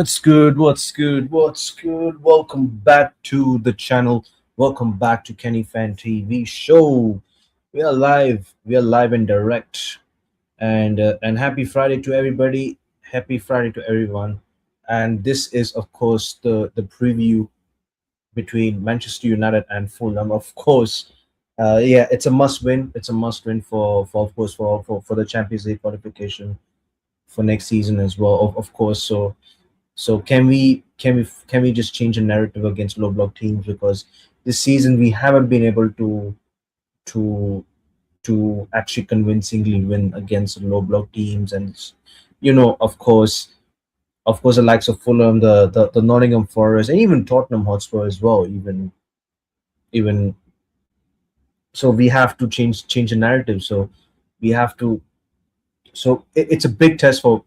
What's good? What's good? What's good? Welcome back to the channel. Welcome back to Kenny Fan TV show. We are live. We are live and direct. And happy Friday to everybody. Happy Friday to everyone. And this is of course the preview between Manchester United and Fulham. Of course, yeah, it's a must win. It's a must win for of course for the Champions League qualification for next season as well. Of course, so can we just change the narrative against low block teams, because this season we haven't been able to to actually convincingly win against low block teams. And of course the likes of Fulham, the Nottingham Forest, and even Tottenham Hotspur as well. Even so, we have to change the narrative. So we have to. So it's a big test for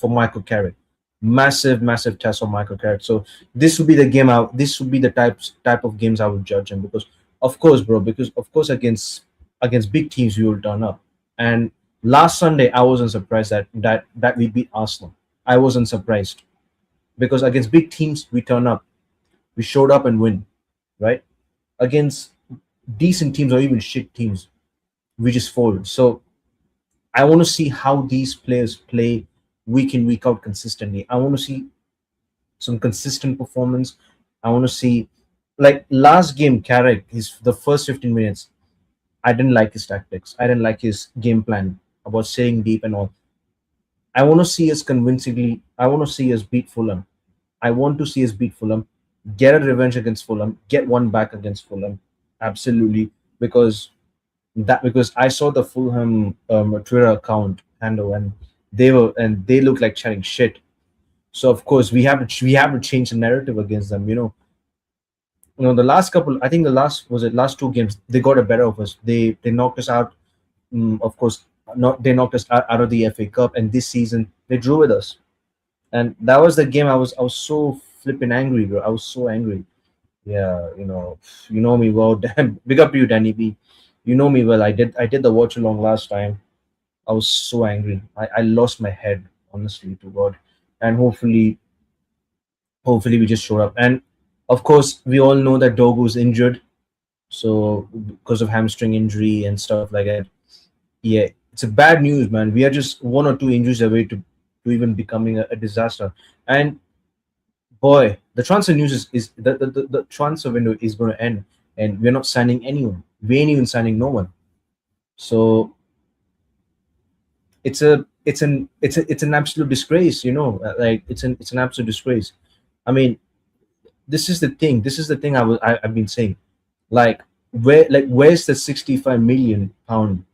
Michael Carrick, massive test for Michael Carrick. So this would be the game out. This would be the type of games I would judge him, because of course, bro. Because of course against big teams we will turn up. And last Sunday I wasn't surprised that we beat Arsenal. I wasn't surprised, because against big teams we turn up. We showed up and win, right? Against decent teams or even shit teams, we just fold. So I want to see how these players play week in, week out consistently. I want to see some consistent performance. I want to see, like last game, Carrick, his the first 15 minutes, I didn't like his tactics. I didn't like his game plan about staying deep and all. I want to see us convincingly. I want to see us beat Fulham. I want to see us beat Fulham, get a revenge against Fulham, get one back against Fulham. Absolutely, because because I saw the Fulham Twitter account handle, and they look like chatting shit. So of course we have to change the narrative against them. The last couple, I think the last two games they got a better of us. They knocked us out. Of course, not they knocked us out of the FA Cup, and this season they drew with us. And that was the game I was so flipping angry, bro. I was so angry. Yeah, you know me well. Damn, big up to you, Danny B. You know me well. I did the watch along last time. I was so angry. I lost my head, honestly, to God. And hopefully we just showed up. And of course, we all know that Dogu's injured, so because of hamstring injury and stuff like that. Yeah, it's a bad news, man. We are just one or two injuries away to even becoming a disaster. And boy, the transfer news is the transfer window is going to end, and we're not signing anyone. We ain't even signing no one. So it's an absolute disgrace. Like it's an absolute disgrace. I mean, this is the thing. This is the thing I've been saying. Where's the 65 million pound?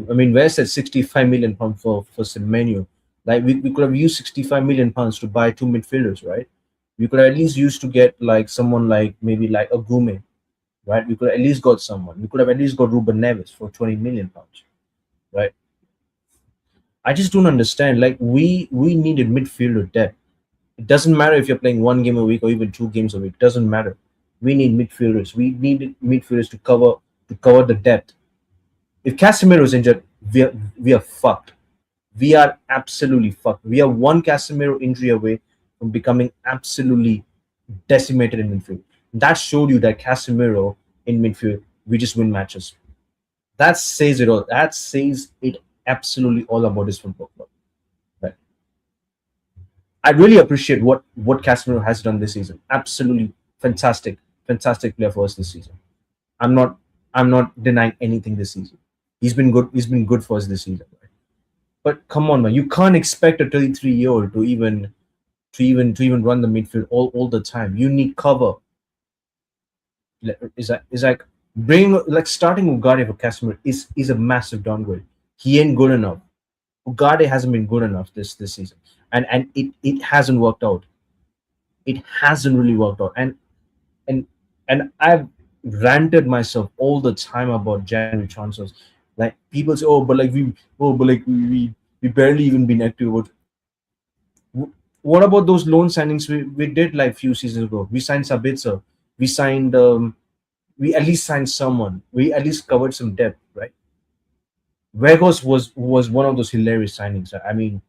I mean, where's that 65 million pound for Semenyo? Like we could have used 65 million pounds to buy two midfielders, right? We could at least used to get like someone like maybe like a Gume, right? We could at least got someone. We could have at least got Ruben Neves for 20 million pounds, right? I just don't understand. Like we needed midfielder depth. It doesn't matter if you're playing one game a week or even two games a week. It doesn't matter. We need midfielders. We needed midfielders to cover the depth. If Casemiro is injured, we are fucked. We are absolutely fucked. We are one Casemiro injury away from becoming absolutely decimated in midfield. That showed you that Casemiro in midfield, we just win matches. That says it all. That says it absolutely all about his football club. Right. I really appreciate what Casemiro has done this season. Absolutely fantastic player for us this season. I'm not I'm not denying anything this season. He's been good. He's been good for us this season. Right? But come on, man, you can't expect a 33-year-old to even run the midfield all the time. You need cover. Is like bring like starting Ugarte for Casemiro is a massive downgrade. He ain't good enough. Ugarte hasn't been good enough this season, and it hasn't worked out. It hasn't really worked out, and and I've ranted myself all the time about January transfers. Like people say, we barely even been active about. What about those loan signings we did like few seasons ago? We signed Sabitzer. We signed we at least signed someone. We at least covered some depth, right? Vegos was one of those hilarious signings. I mean,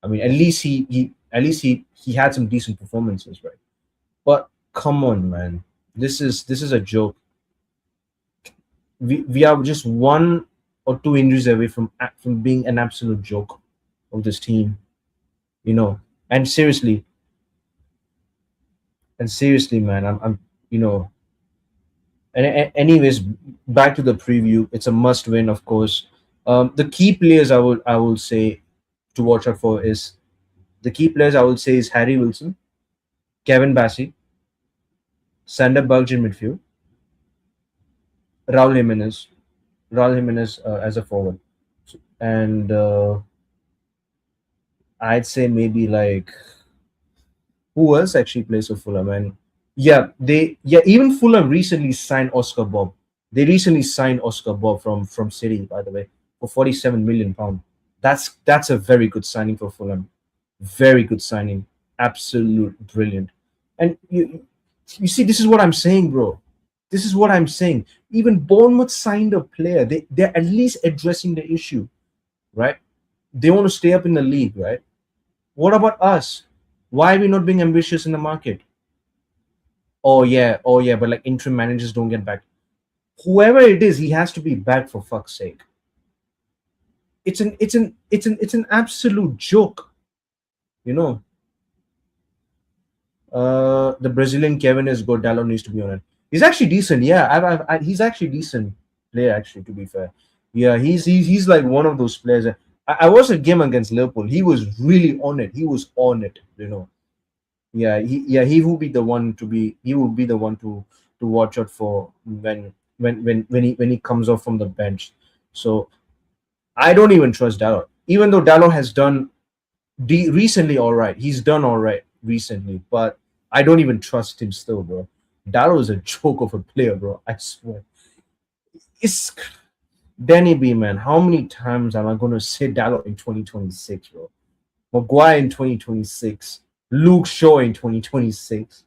I mean, at least he had some decent performances, right? But come on, man, this is a joke. We are just one or two injuries away from being an absolute joke of this team, you know. And seriously, man, I'm you know. And anyways, back to the preview. It's a must win, of course. The key players I will say to watch out for is the key players I would say is Harry Wilson, Kevin Bassey, Sander Berge in midfield, Raul Jimenez, as a forward, and I'd say maybe like who else actually plays for Fulham? And even Fulham recently signed Oscar Bob. They recently signed Oscar Bob from City, by the way, for 47 million pound. That's a very good signing for Fulham. Very good signing. Absolute brilliant. And you see, this is what I'm saying, bro. This is what I'm saying. Even Bournemouth signed a player. They're at least addressing the issue, right? They want to stay up in the league, right? What about us? Why are we not being ambitious in the market? Oh yeah, but like interim managers don't get back. Whoever it is, he has to be back for fuck's sake. It's an absolute joke, you know. The Brazilian Kevin is good. Dalot needs to be on it. He's actually decent. Yeah, he's actually decent player. Actually, to be fair, yeah, he's like one of those players. I watched a game against Liverpool. He was really on it. He was on it. You know. He will be the one to be. He will be the one to watch out for when he comes off from the bench. So I don't even trust Dalot, even though Dalot has done recently all right. He's done all right recently, but I don't even trust him still, bro. Dallo is a joke of a player, bro. I swear. It's Danny B, man. How many times am I gonna say Dallo in 2026, bro? Maguire in 2026, Luke Shaw in 2026.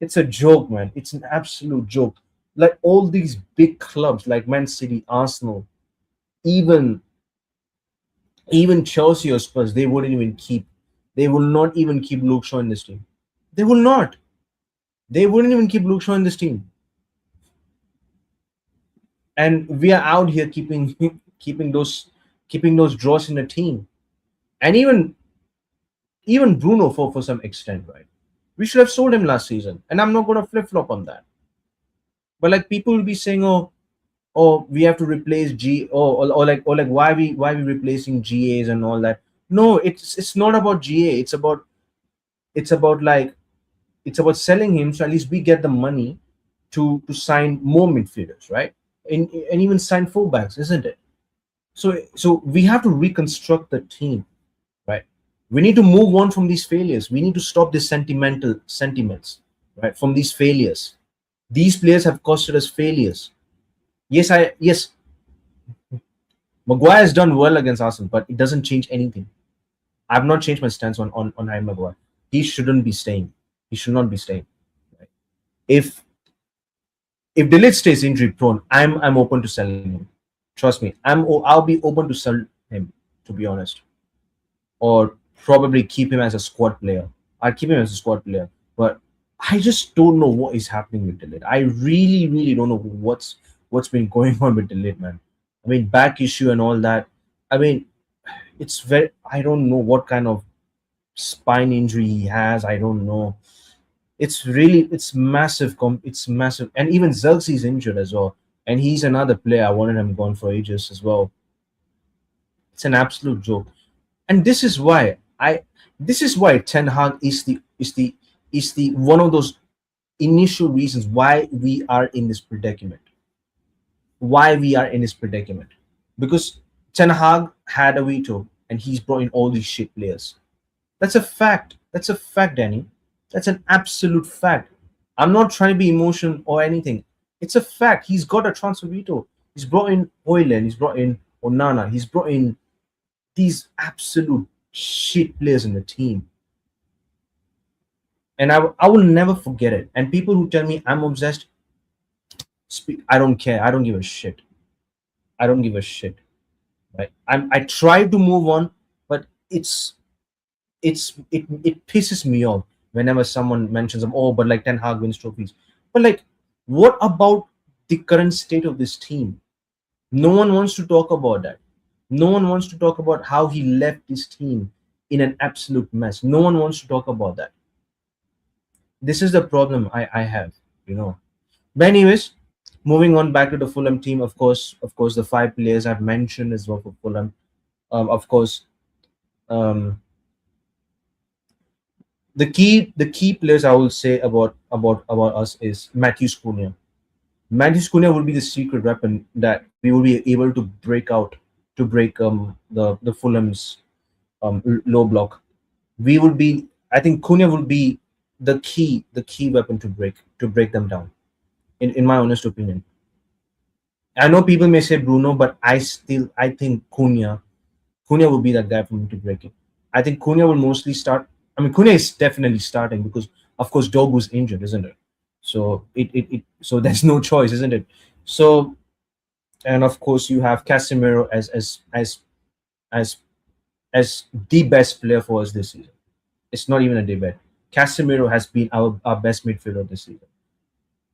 It's a joke, man. It's an absolute joke. Like all these big clubs, like Man City, Arsenal, even even Chelsea or Spurs, they wouldn't even keep. They will not even keep Luke Shaw in this team. They will not. They wouldn't even keep Luke Shaw in this team. And we are out here keeping those draws in the team. And even Bruno for some extent, right? We should have sold him last season. And I'm not gonna flip flop on that. But like people will be saying, oh, we have to replace or like why we replacing GAs and all that. No, it's not about GA. It's about it's about selling him, so at least we get the money to sign more midfielders, right? And even sign fullbacks, isn't it? So we have to reconstruct the team, right? We need to move on from these failures. We need to stop these sentimental sentiments, right? From these failures. These players have costed us failures. Yes, Maguire has done well against Arsenal, but it doesn't change anything. I've not changed my stance on Harry Maguire. He shouldn't be staying. He should not be staying. Right? If if Delete stays injury prone, I'm open to selling him. Trust me, I'll be open to sell him, to be honest, or probably keep him as a squad player. I'll keep him as a squad player, but I just don't know what is happening with Delete. I really don't know what's been going on with Delete, man. I mean, back issue and all that. I mean, it's very. I don't know what kind of spine injury he has. I don't know. It's massive. It's massive, and even Xerxes injured as well, and he's another player I wanted him gone for ages as well. It's an absolute joke, and this is why Ten Hag is the one of those initial reasons why we are in this predicament. Why we are in this predicament? Because Ten Hag had a veto, and he's brought in all these shit players. That's a fact. That's a fact, Danny. That's an absolute fact. I'm not trying to be emotional or anything. It's a fact. He's got a transfer veto. He's brought in Hoyland. He's brought in Onana. He's brought in these absolute shit players in the team. And I will never forget it. And people who tell me I'm obsessed, I don't care. I don't give a shit. I don't give a shit. Right? I try to move on, but it's it pisses me off whenever someone mentions them. Oh, but like Ten Hag wins trophies. But like, what about the current state of this team? No one wants to talk about that. No one wants to talk about how he left this team in an absolute mess. No one wants to talk about that. This is the problem I have, you know. But anyways, moving on back to the Fulham team, of course, the five players I've mentioned as well for Fulham. Of course, um, the key players I will say about us is Matthew Cunha. Matthew Cunha will be the secret weapon that we will be able to break out to break the Fulham's low block. We will be, I think Cunha will be the key weapon to break them down. In my honest opinion, I know people may say Bruno, but I think Cunha will be that guy for me to break it. I think Cunha will mostly start. I mean, Cunha is definitely starting because, of course, Dogu's injured, isn't it? So there's no choice, isn't it? So, and of course, you have Casemiro as as the best player for us this season. It's not even a debate. Casemiro has been our best midfielder this season.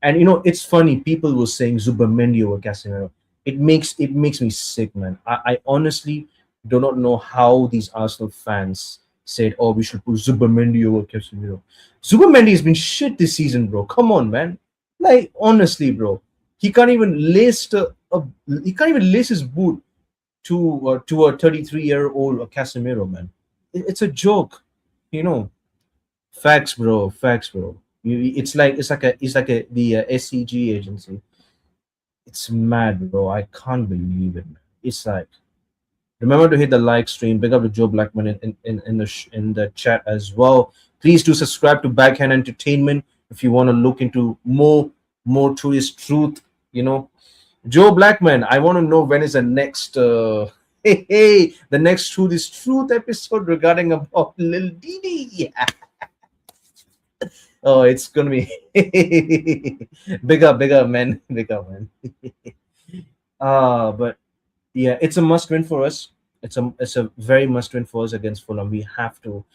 And it's funny. People were saying Zubamendi over Casemiro. It makes me sick, man. I honestly do not know how these Arsenal fans said, "Oh, we should put Zubamendi over Casemiro." Zubamendi has been shit this season, bro. Come on, man. Like honestly, bro, he can't even he can't even lace his boot to a 33-year-old Casemiro, man. It's a joke, you know. Facts, bro. Facts, bro. It's like the SCG agency. It's mad, bro. I can't believe it, man. It's like, remember to hit the like stream. Big up to Joe Blackman in the chat as well. Please do subscribe to Backhand Entertainment if you want to look into more tourist truth. You know, Joe Blackman. I want to know when is the next the next Truth episode regarding about Lil Didi. Oh, it's gonna be bigger, man, bigger, man. But yeah, it's a must win for us. It's a very must win for us against Fulham. We have to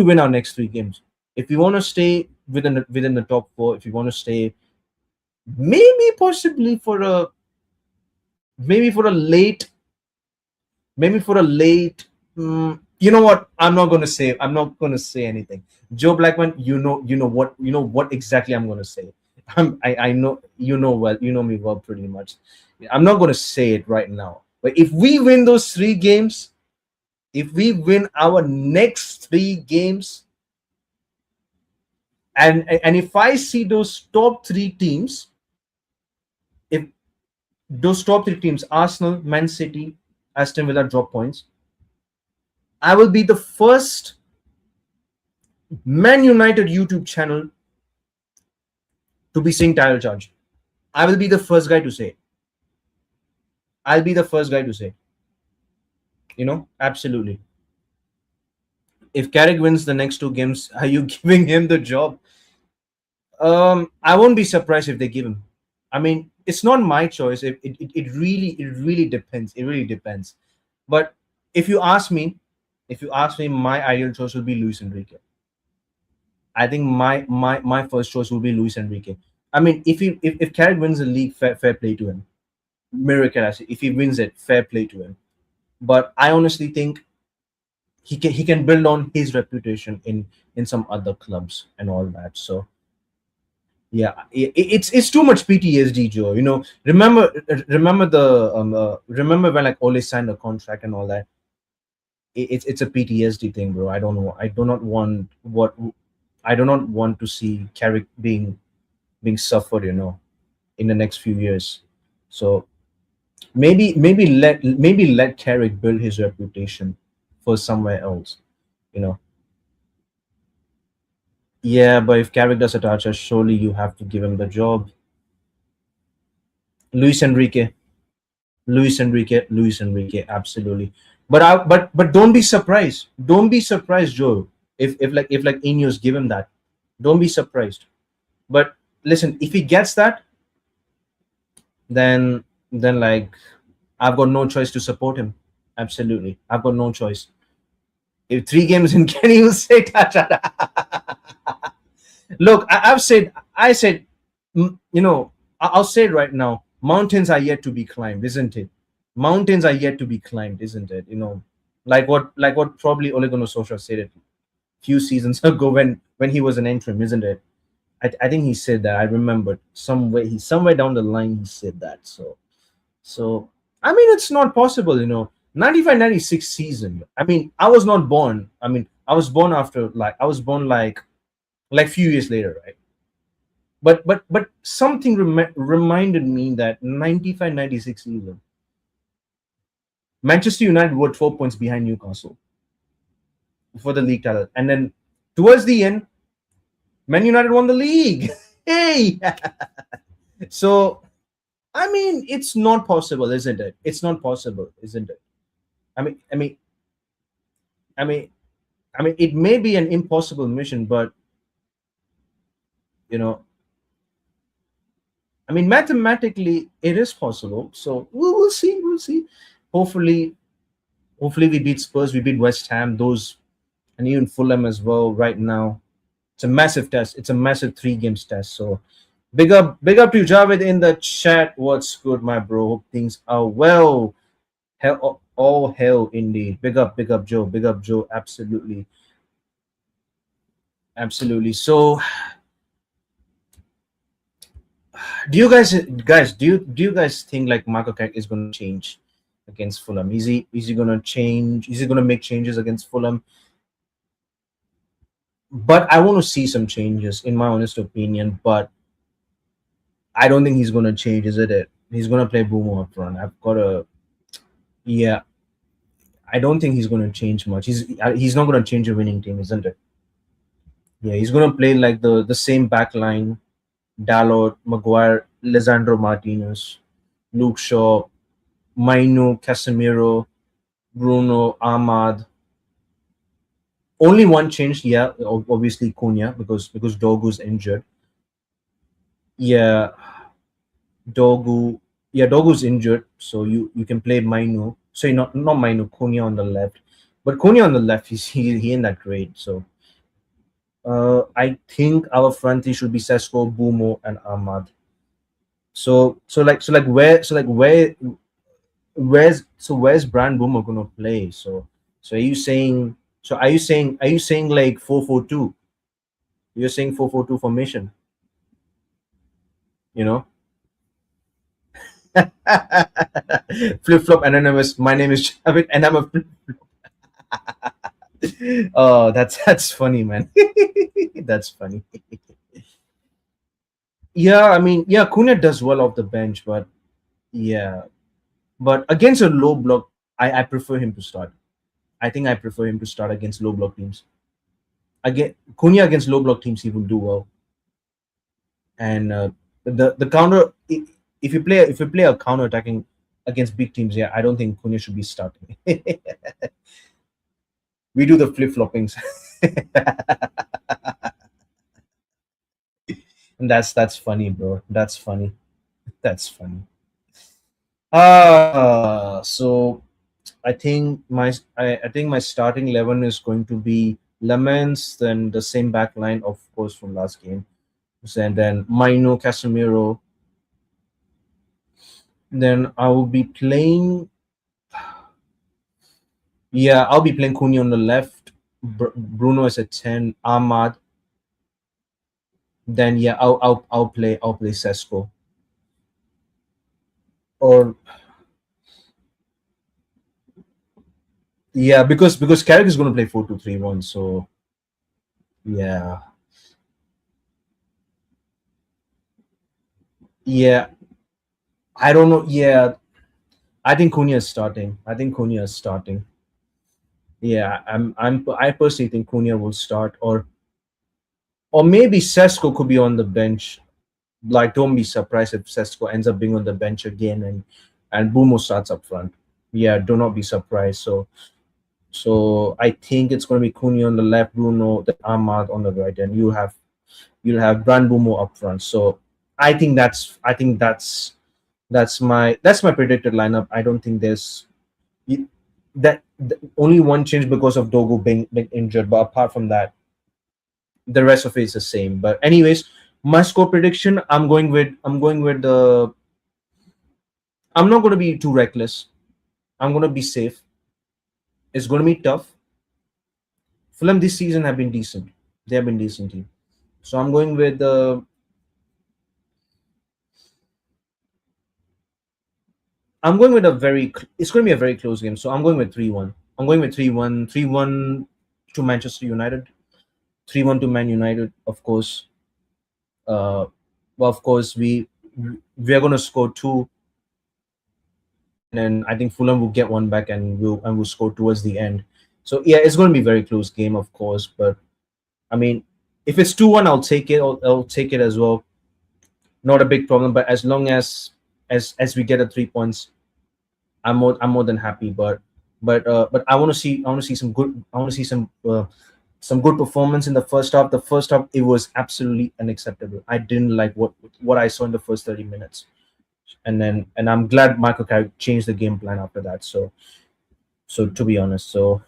win our next three games if we want to stay within the top four. If we want to stay, maybe possibly late, maybe for a late. You know what? I'm not gonna say anything. Joe Blackman, you know what exactly I'm gonna say. I know you know me well pretty much. I'm not gonna say it right now. But if we win those three games, if we win our next three games, and if I see those top three teams, if those top three teams, Arsenal, Man City, Aston Villa drop points, I will be the first Man United YouTube channel to be seeing title charge. I will be the first guy to say it. I'll be the first guy to say, absolutely. If Carrick wins the next two games, are you giving him the job? I won't be surprised if they give him. I mean, it's not my choice. It really depends. It really depends. But if you ask me, my ideal choice will be Luis Enrique. I think my first choice will be Luis Enrique. I mean, if Carrick wins the league, fair play to him. Miracle, actually. If he wins it, fair play to him. But I honestly think he can build on his reputation in some other clubs and all that. So yeah, it's too much PTSD, Joe. Remember when like Ole signed a contract and all that. It's a PTSD thing, bro. I don't know. I do not want to see Carrick being suffered, in the next few years. So maybe let Carrick build his reputation for somewhere else. You know. Yeah, but if Carrick does a touch, surely you have to give him the job. Luis Enrique, Luis Enrique, absolutely. But don't be surprised. Don't be surprised, Joe. If like Ineos give him that, don't be surprised. But listen, if he gets that, then like I've got no choice to support him. Absolutely, I've got no choice. If 3 games in, can you say Look, I've said, I said, I'll say it right now. Mountains are yet to be climbed, isn't it? Mountains are yet to be climbed, isn't it? Like what probably Ole Gunnar Solskjaer said it few seasons ago when he was an interim, isn't it? I think he said that. I remember somewhere down the line he said that. So I mean it's not possible, 95-96 season. I mean, I was not born. I mean, I was born like few years later, right? But something reminded me that 95-96 season, Manchester United were 12 points behind Newcastle for the league title, and then towards the end, Man United won the league. Hey, so I mean, it's not possible, isn't it? It's not possible, isn't it? I mean, I mean, I mean, it may be an impossible mission, but you know, I mean, mathematically, it is possible. So we'll see. We'll see. Hopefully, hopefully we beat Spurs, we beat West Ham, those, and even Fulham as well. Right now, it's a massive test. It's a massive 3 games test. So big up to Javed in the chat. What's good, my bro? Hope things are well. Hell, all hell indeed. Big up, Joe. Big up, Joe. Absolutely, absolutely. So, do you guys think like Marco Carrick is going to change against Fulham? Is he going to change? Is he going to make changes against Fulham? But I want to see some changes, in my honest opinion. But I don't think he's going to change, is it? He's going to play Boomo up front. I've got a Yeah. I don't think he's going to change much. He's not going to change a winning team, isn't it? Yeah, he's going to play like the same back line: Dalot, Maguire, Lisandro Martinez, Luke Shaw, Mainu, Casemiro, Bruno, Ahmad. Only one change, yeah, obviously Cunha, because Dogu's injured. Yeah, Dogu, yeah, Dogu's injured, so you can play Mainu. So not Mainu, Cunha on the left, but Cunha on the left, he ain't that great. So I think our front three should be Sesko, Bumo, and Ahmad. Where's Brand Boomer gonna play? So are you saying like 4-4-2? You're saying 4-4-2 formation, you know? Flip flop anonymous. My name is Javed and I'm a flip. Oh, that's funny, man. That's funny. Yeah, I mean, yeah, Cunha does well off the bench, but yeah, but against a low block, I prefer him to start. I think I prefer him to start against low block teams. Again, Cunha against low block teams, he will do well. And the counter, if you play a counter attacking against big teams, yeah, I don't think Cunha should be starting. We do the flip floppings, and that's funny, bro. That's funny. That's funny. So I think my starting 11 is going to be Lemons, then the same back line, of course, from last game, and then Maino, Casemiro. Then I will be playing. Yeah, I'll be playing Cunha on the left. Bruno is at 10. Ahmad. Then yeah, I'll play Sesko. Or yeah, because Carrick is going to play 4-2-3-1. So yeah, yeah. I don't know. Yeah, I think Cunha is starting. I think Cunha is starting. Yeah, I personally think Cunha will start, or maybe Sesko could be on the bench. Like, don't be surprised if Sesko ends up being on the bench again, and Bumo starts up front. Yeah, do not be surprised. So I think it's going to be Cunha on the left, Bruno, then Ahmad on the right, and you'll have Brand Bumo up front. So I think that's my predicted lineup. I don't think there's only one change because of Dogo being injured, but apart from that, the rest of it is the same. But anyways, my score prediction, I'm going with the I'm not going to be too reckless. I'm going to be safe. It's going to be tough. Fulham this season have been decent. They have been decent team. So I'm going with a it's going to be a very close game. So I'm going with 3-1. I'm going with 3-1, 3-1 to Manchester United, 3-1 to Man United, of course. Well, of course, we are going to score two, and then I think Fulham will get one back, and we'll score towards the end. So yeah, it's going to be a very close game, of course. But I mean, if it's 2-1, I'll take it. I'll take it as well. Not a big problem. But as long as we get a 3 points, I'm more than happy. But I want to see some good. I want to see some good performance in the first half. The first half, it was absolutely unacceptable. I didn't like what I saw in the first 30 minutes, and I'm glad Michael Carrick changed the game plan after that. So to be honest, so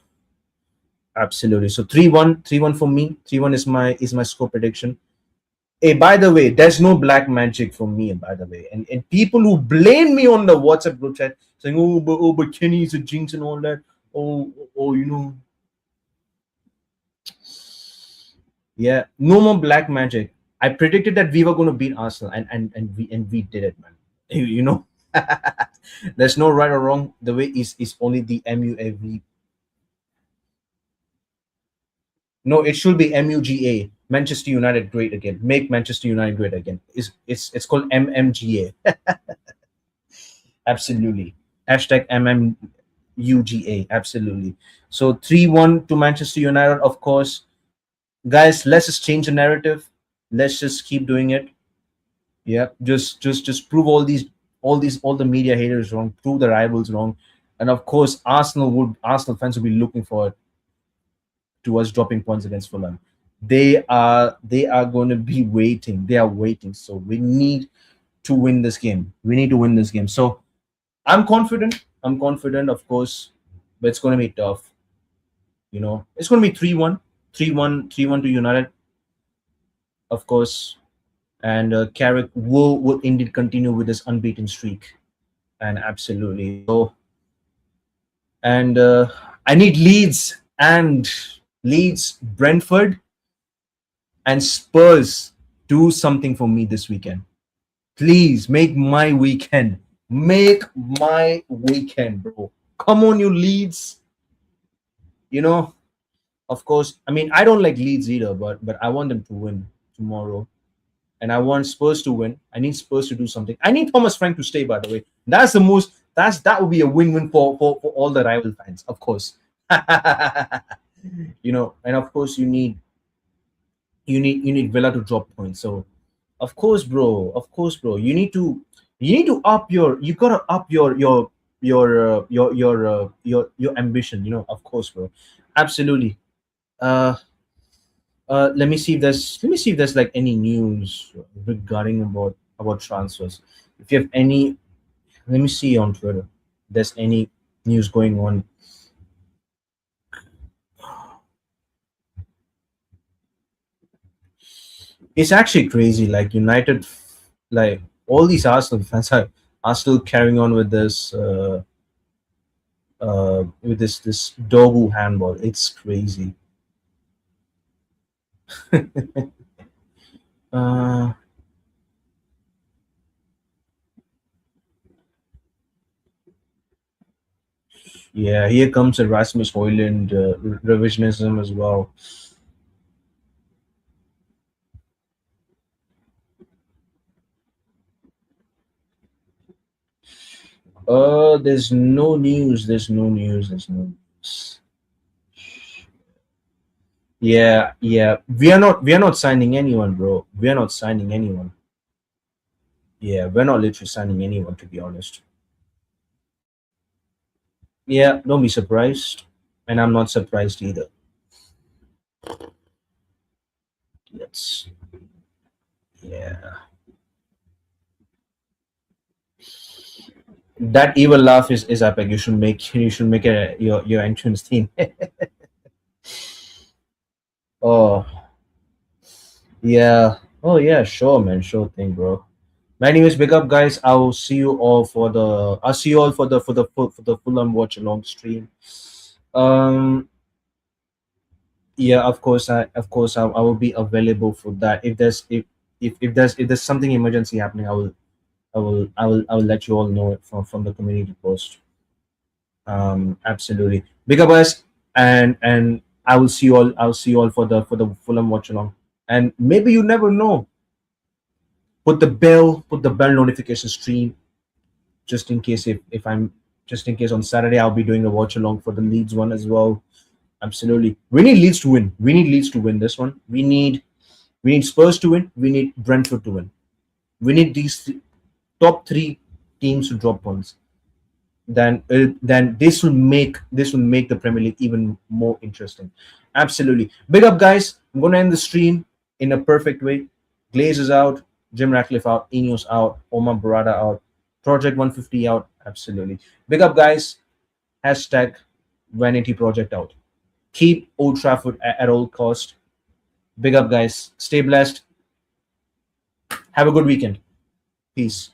absolutely. So 3-1, 3-1 for me. 3-1 is my score prediction. Hey, by the way, there's no black magic for me. By the way, and people who blame me on the WhatsApp group chat saying, "Oh, but Kenny is a jinx and all that." Oh, yeah, no more black magic. I predicted that we were going to beat Arsenal, and we did it, man. You know, there's no right or wrong. The way is only the MUAV. No, it should be MUGA. Manchester United great again. Make Manchester United great again. It's called MMGA. Absolutely. Hashtag MMUGA. Absolutely. So 3-1 to Manchester United, of course. Guys, let's just change the narrative. Let's just keep doing it. Yeah. Just prove all the media haters wrong, prove the rivals wrong. And of course, Arsenal fans will be looking forward to us dropping points against Fulham. They are going to be waiting. They are waiting. So we need to win this game. We need to win this game. So I'm confident. I'm confident, of course, but it's going to be tough. It's going to be 3-1, 3-1, 3-1 to United, of course. And Carrick will indeed continue with this unbeaten streak. And absolutely. And I need Leeds, Brentford, and Spurs do something for me this weekend. Please make my weekend. Make my weekend, bro. Come on, you Leeds. You know, of course. I mean, I don't like Leeds either, but I want them to win tomorrow, and I want Spurs to win. I need Spurs to do something. I need Thomas Frank to stay. By the way, that's the most. That would be a win-win for all the rival fans, of course. And of course you need Villa to drop points. So of course, bro, you need to you gotta up your ambition. Of course, bro, absolutely. Uh, let me see if there's like any news regarding about transfers. If you have any, let me see on Twitter. If there's any news going on. It's actually crazy. Like United, like all these Arsenal fans are still carrying on with this Dogu handball. It's crazy. uh, yeah, here comes Erasmus Hoyland revisionism as well. There's no news. There's no news. There's no news. Yeah, yeah. We are not signing anyone, bro. We are not signing anyone. Yeah, we're not literally signing anyone, to be honest. Yeah, don't be surprised. And I'm not surprised either. Let's Yeah. That evil laugh is epic. You should make your entrance theme. Oh yeah. Oh yeah. Sure, man. Sure thing, bro. My name is Big Up, guys. I'll see you all for the Fulham watch along stream. Um. Yeah. Of course, I will be available for that. If there's something emergency happening, I will let you all know it from the community post. Absolutely. Big up, guys, and I will see you all for the Fulham watch along. And maybe you never know. Put the bell notification stream just in case if I'm just in case on Saturday I'll be doing a watch along for the Leeds one as well. Absolutely. We need Leeds to win. We need Leeds to win this one. We need Spurs to win. We need Brentford to win. We need these top three teams to drop points. Then this will make the Premier League even more interesting. Absolutely. Big up, guys. I'm gonna end the stream in a perfect way. Glaze is out, Jim Ratcliffe out, Ineos out, Omar Barada out, Project 150 out. Absolutely. Big up, guys. Hashtag Vanity Project out. Keep Old Trafford at all cost. Big up, guys. Stay blessed. Have a good weekend. Peace.